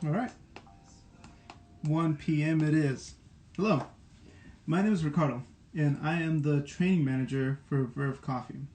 All right, 1 p.m. it is. Hello, my name is Ricardo, and I am the training manager for Verve Coffee.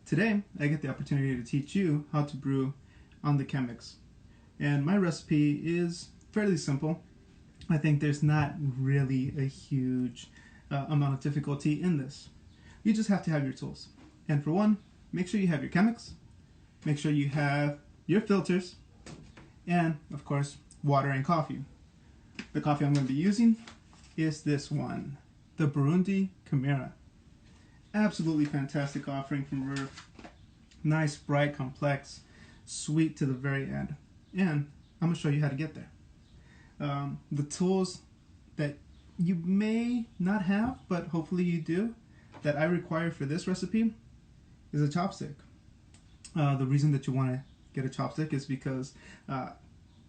Today, I get the opportunity to teach you how to brew on the Chemex. And my recipe is fairly simple. I think there's not really a huge amount of difficulty in this. You just have to have your tools. And for one, make sure you have your Chemex, make sure you have your filters, and of course, water and coffee. The coffee I'm going to be using is this one, the Burundi Chimera. Absolutely fantastic offering from Verve. Nice, bright, complex, sweet to the very end. And I'm going to show you how to get there. The tools that you may not have, but hopefully you do, that I require for this recipe is a chopstick. The reason that you want to get a chopstick is because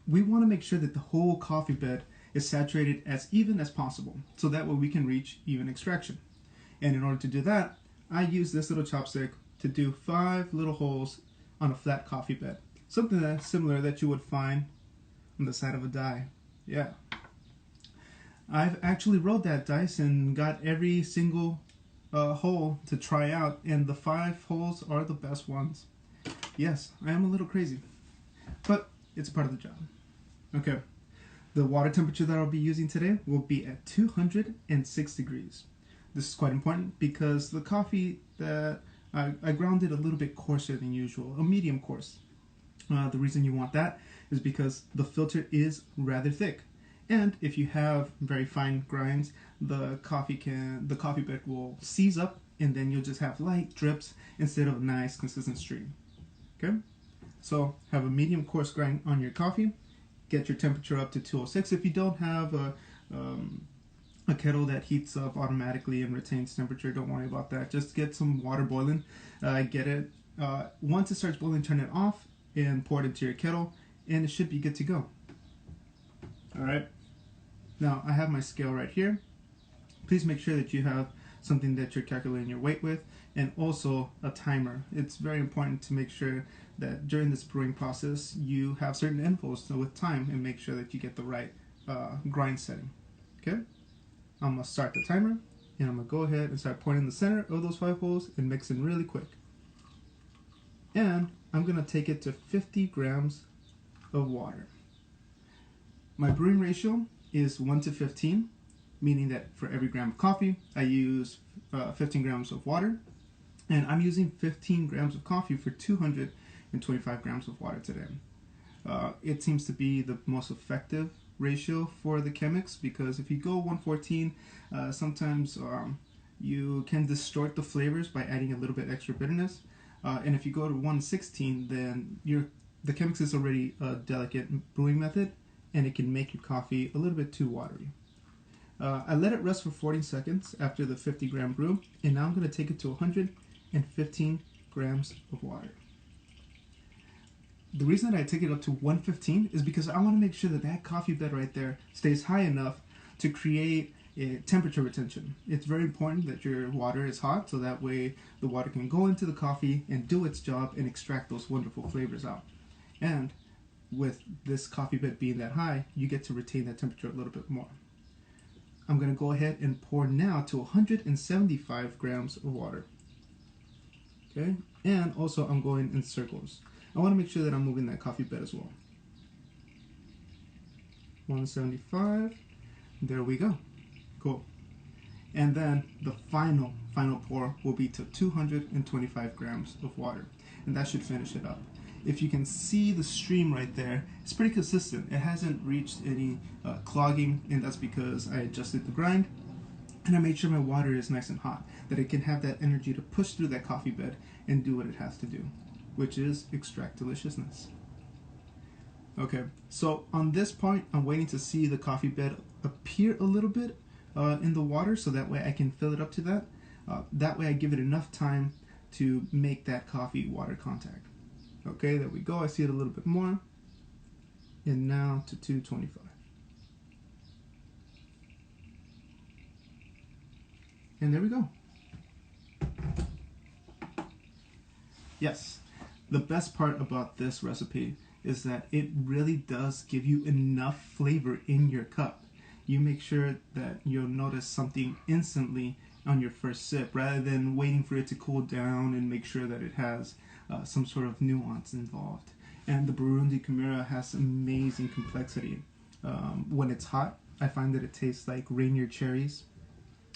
we want to make sure that the whole coffee bed is saturated as even as possible, so that way we can reach even extraction. And in order to do that, I use this little chopstick to do 5 little holes on a flat coffee bed. Something that's similar that you would find on the side of a die. Yeah. I've actually rolled that dice and got every single hole to try out, and the 5 holes are the best ones. Yes, I am a little crazy, but it's part of the job. Okay, the water temperature that I'll be using today will be at 206 degrees. This is quite important because the coffee that I ground it a little bit coarser than usual, a medium coarse. The reason you want that is because the filter is rather thick, and if you have very fine grinds, the coffee bed will seize up, and then you'll just have light drips instead of a nice consistent stream. Okay, so have a medium coarse grind on your coffee. Get your temperature up to 206. If you don't have a kettle that heats up automatically and retains temperature, don't worry about that. Just get some water boiling. Get it. Once it starts boiling, turn it off and pour it into your kettle, and it should be good to go. All right. Now I have my scale right here. Please make sure that you have something that you're calculating your weight with, and also a timer. It's very important to make sure that during this brewing process you have certain intervals with time and make sure that you get the right grind setting. Okay, I'm gonna start the timer, and I'm gonna go ahead and start pouring in the center of those 5 holes and mixing really quick. And I'm gonna take it to 50 grams of water. My brewing ratio is 1 to 15, meaning that for every gram of coffee, I use 15 grams of water, and I'm using 15 grams of coffee for 225 grams of water today. It seems to be the most effective ratio for the Chemex, because if you go 114, sometimes you can distort the flavors by adding a little bit extra bitterness. And if you go to 116, then the Chemex is already a delicate brewing method, and it can make your coffee a little bit too watery. I let it rest for 40 seconds after the 50 gram brew, and now I'm going to take it to 115 grams of water. The reason that I take it up to 115 is because I want to make sure that that coffee bed right there stays high enough to create a temperature retention. It's very important that your water is hot, so that way the water can go into the coffee and do its job and extract those wonderful flavors out. And with this coffee bed being that high, you get to retain that temperature a little bit more. I'm going to go ahead and pour now to 175 grams of water. Okay, and also I'm going in circles. I want to make sure that I'm moving that coffee bed as well. 175, there we go. Cool. And then the final pour will be to 225 grams of water, and that should finish it up. If you can see the stream right there, it's pretty consistent. It hasn't reached any clogging, and that's because I adjusted the grind and I made sure my water is nice and hot, that it can have that energy to push through that coffee bed and do what it has to do, which is extract deliciousness. Okay, so on this point, I'm waiting to see the coffee bed appear a little bit in the water, so that way I can fill it up to that. That way I give it enough time to make that coffee water contact. Okay, there we go. I see it a little bit more. And now to 225. And there we go. Yes, the best part about this recipe is that it really does give you enough flavor in your cup. You make sure that you'll notice something instantly on your first sip rather than waiting for it to cool down and make sure that it has some sort of nuance involved. And the Burundi Chimera has amazing complexity. When it's hot, I find that it tastes like Rainier cherries,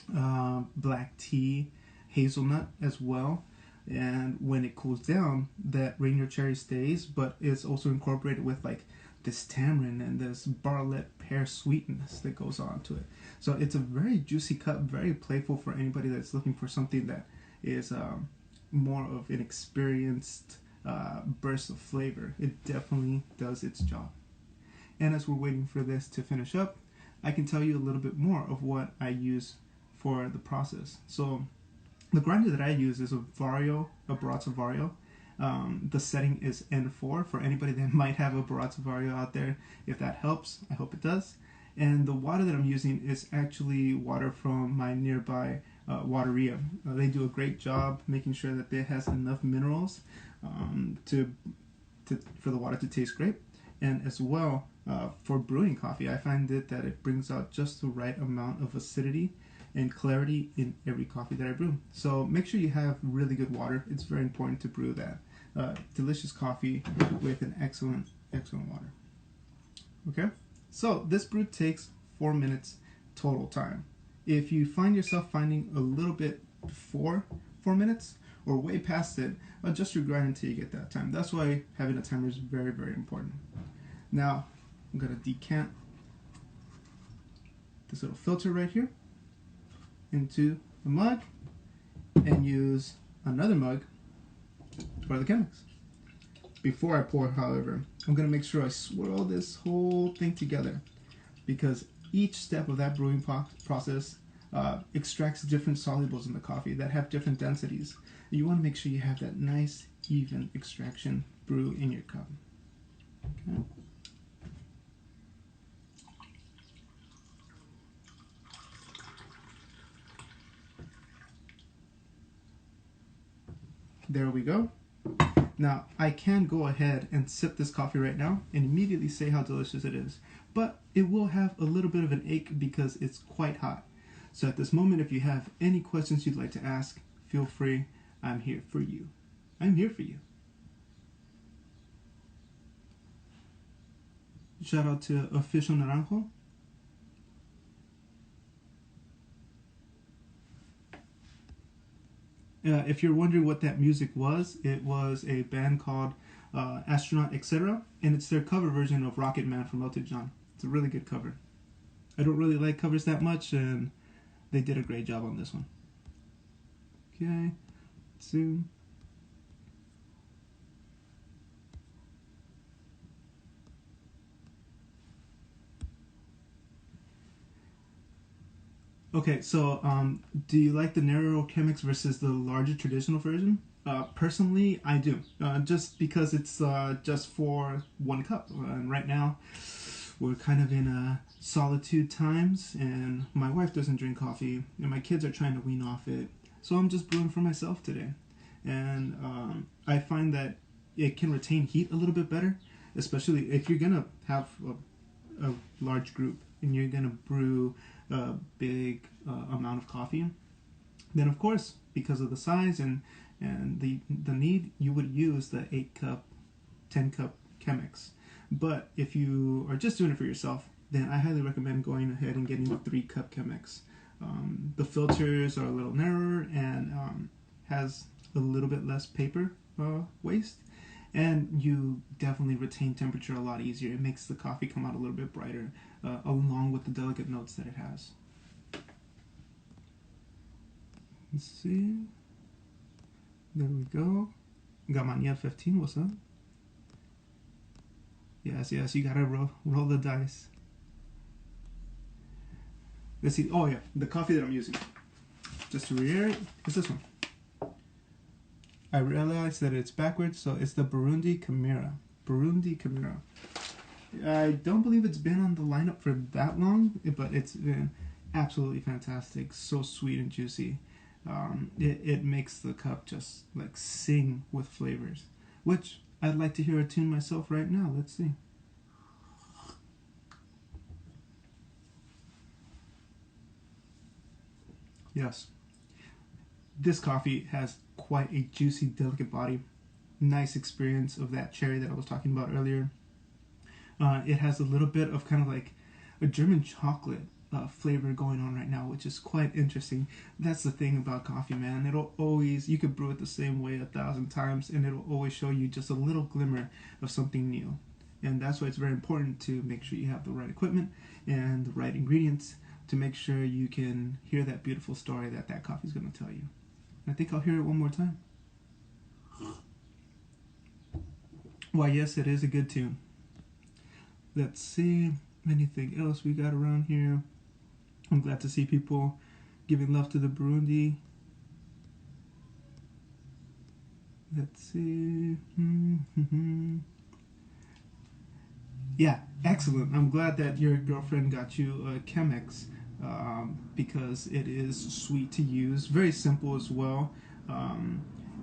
black tea, hazelnut as well. And when it cools down, that Rainier cherry stays, but it's also incorporated with like this tamarind and this barlet pear sweetness that goes on to it. So it's a very juicy cup, very playful for anybody that's looking for something that is more of an experienced burst of flavor. It definitely does its job. And as we're waiting for this to finish up, I can tell you a little bit more of what I use for the process. So the grinder that I use is a Vario, a Baratza Vario. The setting is N4 for anybody that might have a Baratza Vario out there. If that helps, I hope it does. And the water that I'm using is actually water from my nearby wateria. They do a great job making sure that it has enough minerals for the water to taste great. And as well, for brewing coffee, I find that it brings out just the right amount of acidity and clarity in every coffee that I brew. So make sure you have really good water. It's very important to brew that delicious coffee with an excellent water. Okay, so this brew takes 4 minutes total time. If you find yourself finding a little bit before 4 minutes or way past it, adjust your grind until you get that time. That's why having a timer is very, very important. Now I'm gonna decant this little filter right here into the mug and use another mug for the Chemex. Before I pour, however, I'm going to make sure I swirl this whole thing together, because each step of that brewing process extracts different solubles in the coffee that have different densities. You want to make sure you have that nice, even extraction brew in your cup. Okay. There we go. Now, I can go ahead and sip this coffee right now and immediately say how delicious it is, but it will have a little bit of an ache because it's quite hot. So at this moment, if you have any questions you'd like to ask, feel free. I'm here for you. I'm here for you. Shout out to Official Naranjo. If you're wondering what that music was, it was a band called Astronaut Etc. And it's their cover version of Rocket Man from Elton John. It's a really good cover. I don't really like covers that much, and they did a great job on this one. Okay, zoom. Okay, so do you like the narrow Chemex versus the larger traditional version? Personally, I do. Just because it's just for one cup. And right now, we're kind of in solitude times, and my wife doesn't drink coffee, and my kids are trying to wean off it. So I'm just brewing for myself today. And I find that it can retain heat a little bit better, especially if you're going to have a large group and you're going to brew a big amount of coffee. Then, of course, because of the size and the need, you would use the 8-cup, 10-cup Chemex. But if you are just doing it for yourself, then I highly recommend going ahead and getting the 3-cup Chemex. The filters are a little narrower and has a little bit less paper waste, and you definitely retain temperature a lot easier. It makes the coffee come out a little bit brighter, along with the delicate notes that it has. Let's see. There we go. Gamaniel 15, what's up? Yes, you gotta roll the dice. Let's see. Oh yeah, the coffee that I'm using, just to reiterate, is this one. I realized that it's backwards, so it's the Burundi Chimera. Burundi Chimera. I don't believe it's been on the lineup for that long, but it's been absolutely fantastic. So sweet and juicy. It makes the cup just like sing with flavors, which I'd like to hear a tune myself right now. Let's see. Yes. This coffee has quite a juicy, delicate body. Nice experience of that cherry that I was talking about earlier. It has a little bit of kind of like a German chocolate flavor going on right now, which is quite interesting. That's the thing about coffee, man. It'll always, you could brew it the same way 1,000 times, and it'll always show you just a little glimmer of something new. And that's why it's very important to make sure you have the right equipment and the right ingredients to make sure you can hear that beautiful story that that coffee is going to tell you. I think I'll hear it one more time. Why, yes, it is a good tune. Let's see anything else we got around here. I'm glad to see people giving love to the Burundi. Let's see. Yeah, excellent. I'm glad that your girlfriend got you a Chemex because it is sweet to use. Very simple as well.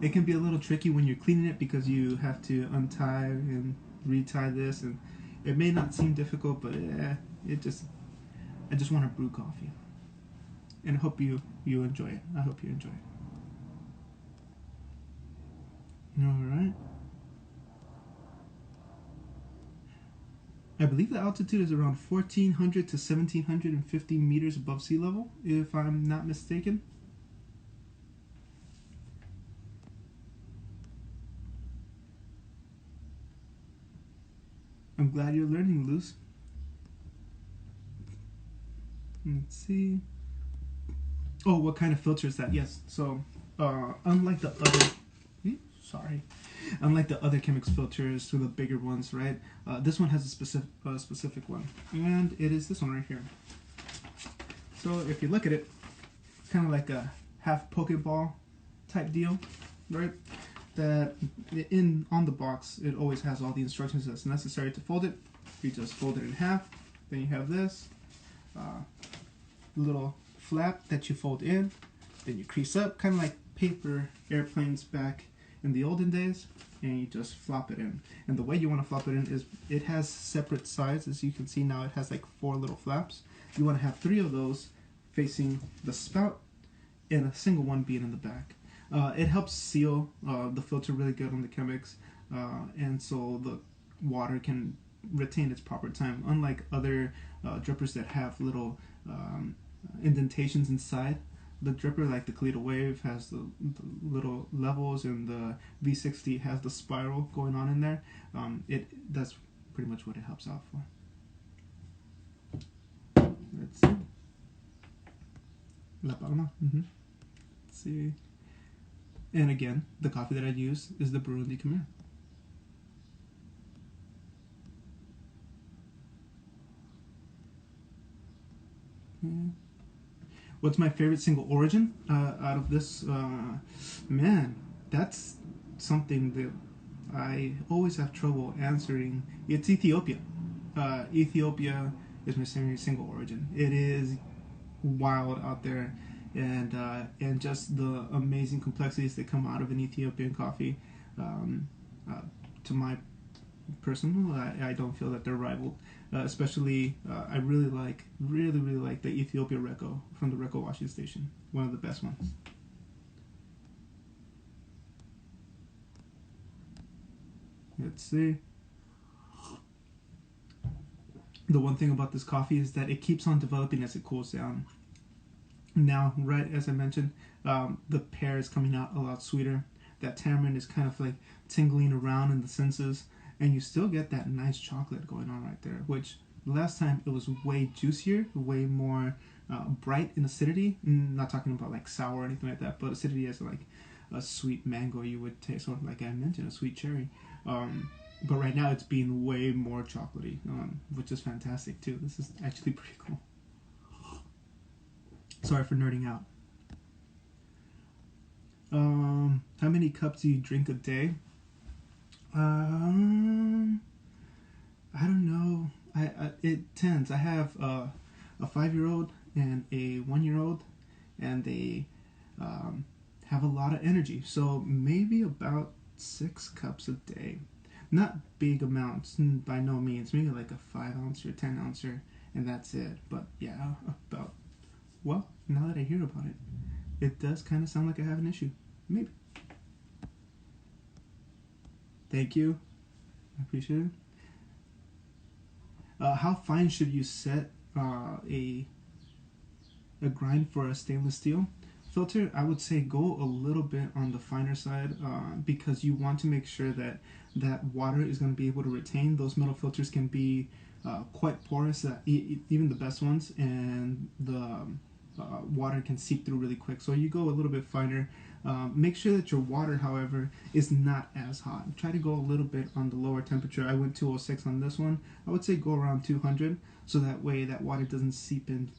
It can be a little tricky when you're cleaning it because you have to untie and retie this, and it may not seem difficult, but I just want to brew coffee, and I hope you enjoy it. I hope you enjoy it. All right. I believe the altitude is around 1,400 to 1,750 meters above sea level, if I'm not mistaken. I'm glad you're learning, Luz. Let's see. Oh, what kind of filter is that? Yes. So, unlike the other, unlike the other Chemex filters, so the bigger ones, right? This one has a specific one, and it is this one right here. So if you look at it, kind of like a half Pokeball type deal, right? That on the box, it always has all the instructions that's necessary to fold it. You just fold it in half. Then you have this little flap that you fold in. Then you crease up, kind of like paper airplanes back in the olden days, and you just flop it in. And the way you want to flop it in is it has separate sides. As you can see now, it has like 4 little flaps. You want to have 3 of those facing the spout and a single one being in the back. It helps seal the filter really good on the Chemex, and so the water can retain its proper time. Unlike other drippers that have little indentations inside, the dripper like the Kalita Wave has the little levels, and the V60 has the spiral going on in there. That's pretty much what it helps out for. Let's see. La Palma. Let's see. And again, the coffee that I use is the Burundi Khmer. What's my favorite single origin out of this? Man, that's something that I always have trouble answering. It's Ethiopia. Ethiopia is my single origin. It is wild out there, and just the amazing complexities that come out of an Ethiopian coffee. To my personal, I don't feel that they're rivaled. Especially, I really like the Ethiopia Reko from the Reko washing station. One of the best ones. Let's see. The one thing about this coffee is that it keeps on developing as it cools down. Now, right as I mentioned, the pear is coming out a lot sweeter. That tamarind is kind of like tingling around in the senses, and you still get that nice chocolate going on right there, which last time it was way juicier, way more bright in acidity. Not talking about like sour or anything like that, but acidity as like a sweet mango you would taste, or like I mentioned, a sweet cherry. But right now it's being way more chocolatey, which is fantastic too. This is actually pretty cool. Sorry for nerding out. How many cups do you drink a day? I don't know. It tends. I have a 5-year-old and a 1-year-old, and they have a lot of energy. So maybe about 6 cups a day. Not big amounts, by no means. Maybe like a 5 ounce or 10 ouncer, and that's it. But yeah, about, well, now that I hear about it, it does kind of sound like I have an issue. Maybe. Thank you. I appreciate it. How fine should you set a grind for a stainless steel filter? I would say go a little bit on the finer side, because you want to make sure that that water is going to be able to retain. Those metal filters can be quite porous, even the best ones, and the water can seep through really quick. So you go a little bit finer. Make sure that your water, however, is not as hot. Try to go a little bit on the lower temperature. I went 206 on this one. I would say go around 200, so that way that water doesn't seep in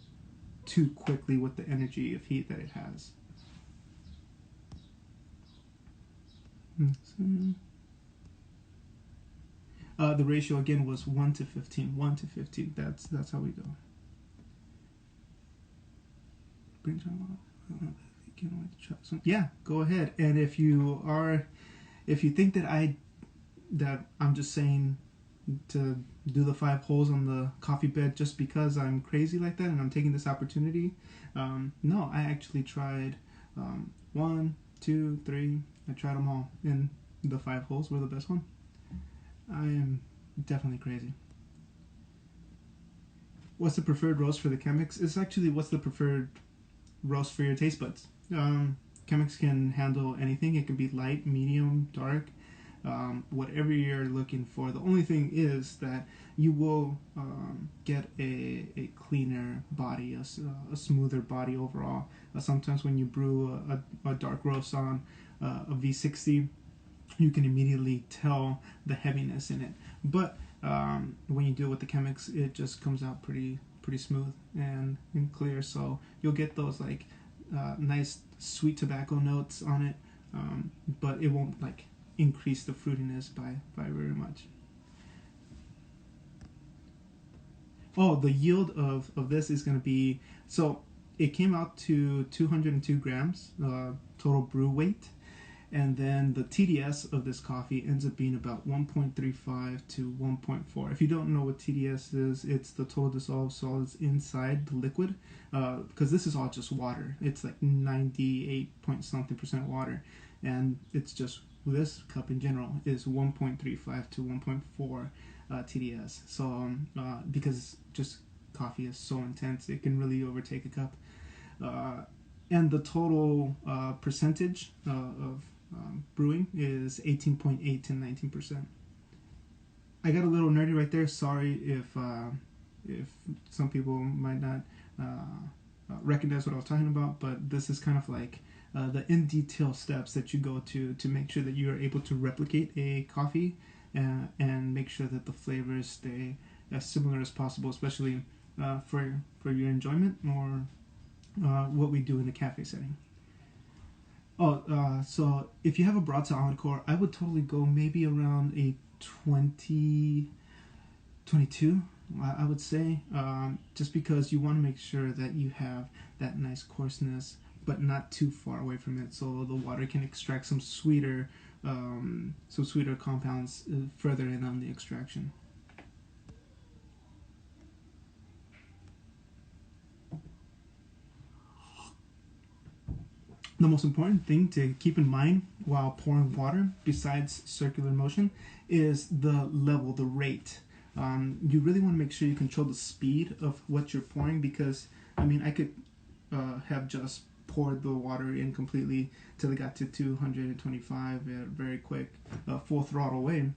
too quickly with the energy of heat that it has. The ratio again was 1 to 15. 1 to 15. That's how we go. Yeah, go ahead. And if you think that I'm just saying to do the 5 holes on the coffee bed just because I'm crazy like that and I'm taking this opportunity, no, I actually tried 1, 2, 3. I tried them all, and the 5 holes were the best one. I am definitely crazy. What's the preferred roast for the Chemex? It's actually what's the preferred roast for your taste buds. Chemex can handle anything. It can be light, medium, dark, whatever you're looking for. The only thing is that you will get a cleaner body, a smoother body overall. Sometimes when you brew a dark roast on a V60, you can immediately tell the heaviness in it. But when you do it with the Chemex, it just comes out pretty smooth and clear. So you'll get those like nice sweet tobacco notes on it, but it won't like increase the fruitiness by very much. Oh, the yield of this is going to be, so it came out to 202 grams total brew weight. And then the TDS of this coffee ends up being about 1.35 to 1.4. If you don't know what TDS is, it's the total dissolved solids inside the liquid, because this is all just water. It's like 98 point something% water, and it's just, this cup in general is 1.35 to 1.4 TDS. So because just coffee is so intense, it can really overtake a cup. And the total percentage of brewing is 18.8 to 19%. I got a little nerdy right there. Sorry if some people might not recognize what I was talking about, but this is kind of like the in detail steps that you go to make sure that you are able to replicate a coffee and make sure that the flavors stay as similar as possible, especially for your enjoyment or what we do in the cafe setting. So if you have a broad to encore, I would totally go maybe around a 22, I would say, just because you want to make sure that you have that nice coarseness, but not too far away from it, so the water can extract some sweeter compounds further in on the extraction. The most important thing to keep in mind while pouring water, besides circular motion, is the level, the rate. You really want to make sure you control the speed of what you're pouring, because, I mean, I could have just poured the water in completely till it got to 225 very quick, full throttle away.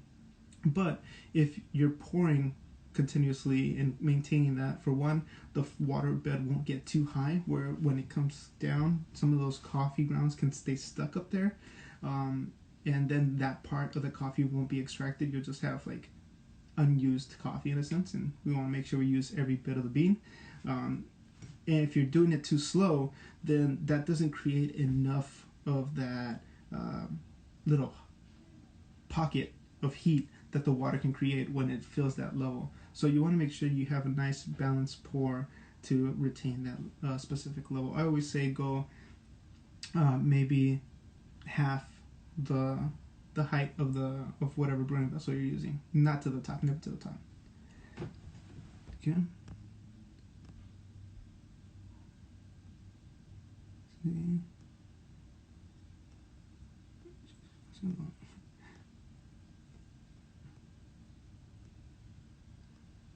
But if you're pouring continuously and maintaining that, for one, the water bed won't get too high where when it comes down, some of those coffee grounds can stay stuck up there, and then that part of the coffee won't be extracted. You'll just have like unused coffee in a sense, and we want to make sure we use every bit of the bean. And if you're doing it too slow, then that doesn't create enough of that little pocket of heat that the water can create when it fills that level. So you want to make sure you have a nice balanced pour to retain that specific level. I always say go maybe half the the height of whatever brewing vessel you're using, not to the top, never to the top. Okay. See.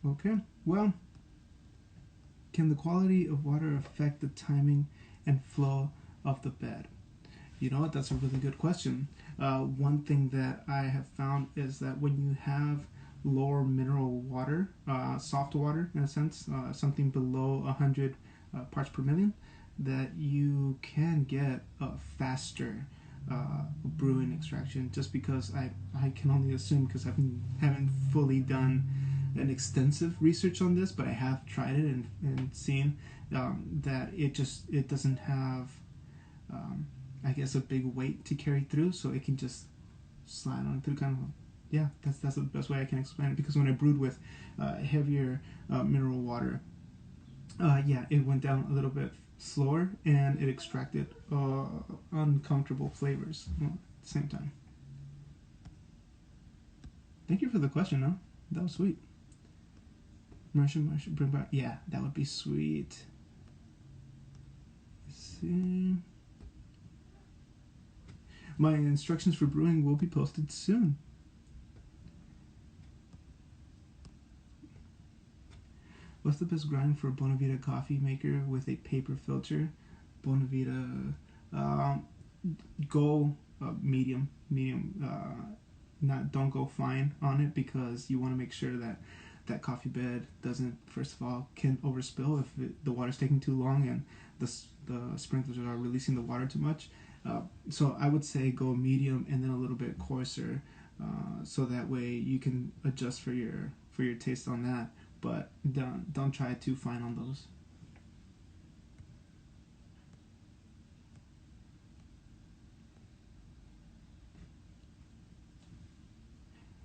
Okay, well, can the quality of water affect the timing and flow of the bed? You know what, that's a really good question. One thing that I have found is that when you have lower mineral water, soft water in a sense, something below 100 parts per million, that you can get a faster brewing extraction, just because I can only assume, because I haven't fully done an extensive research on this, but I have tried it and seen that it doesn't have I guess a big weight to carry through, so it can just slide on through, kind of. Yeah, that's the best way I can explain it, because when I brewed with heavier mineral water, yeah, it went down a little bit slower and it extracted uncomfortable flavors at the same time. Thank you for the question, though. That was sweet. Martian, bring back. Yeah, that would be sweet. Let's see. My instructions for brewing will be posted soon. What's the best grind for a Bonavita coffee maker with a paper filter? Bonavita, go medium. Don't go fine on it, because you want to make sure that coffee bed doesn't, first of all, can overspill if the water's taking too long and the sprinklers are releasing the water too much. So I would say go medium and then a little bit coarser, so that way you can adjust for your taste on that. But don't try too fine on those.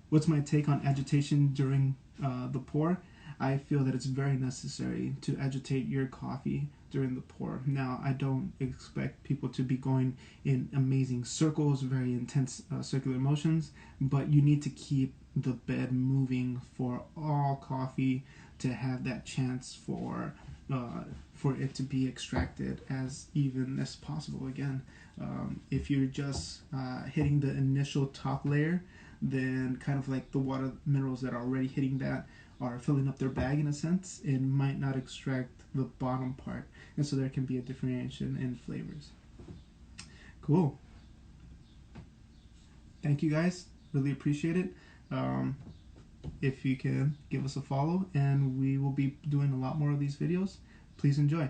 What's my take on agitation during the pour? I feel that it's very necessary to agitate your coffee during the pour. Now, I don't expect people to be going in amazing circles, very intense circular motions, but you need to keep the bed moving for all coffee to have that chance for it to be extracted as even as possible. Again, if you're just hitting the initial top layer, then kind of like the water minerals that are already hitting that are filling up their bag in a sense, it might not extract the bottom part, and so there can be a differentiation in flavors. Cool. Thank you guys, really appreciate it. If you can give us a follow, and we will be doing a lot more of these videos. Please enjoy.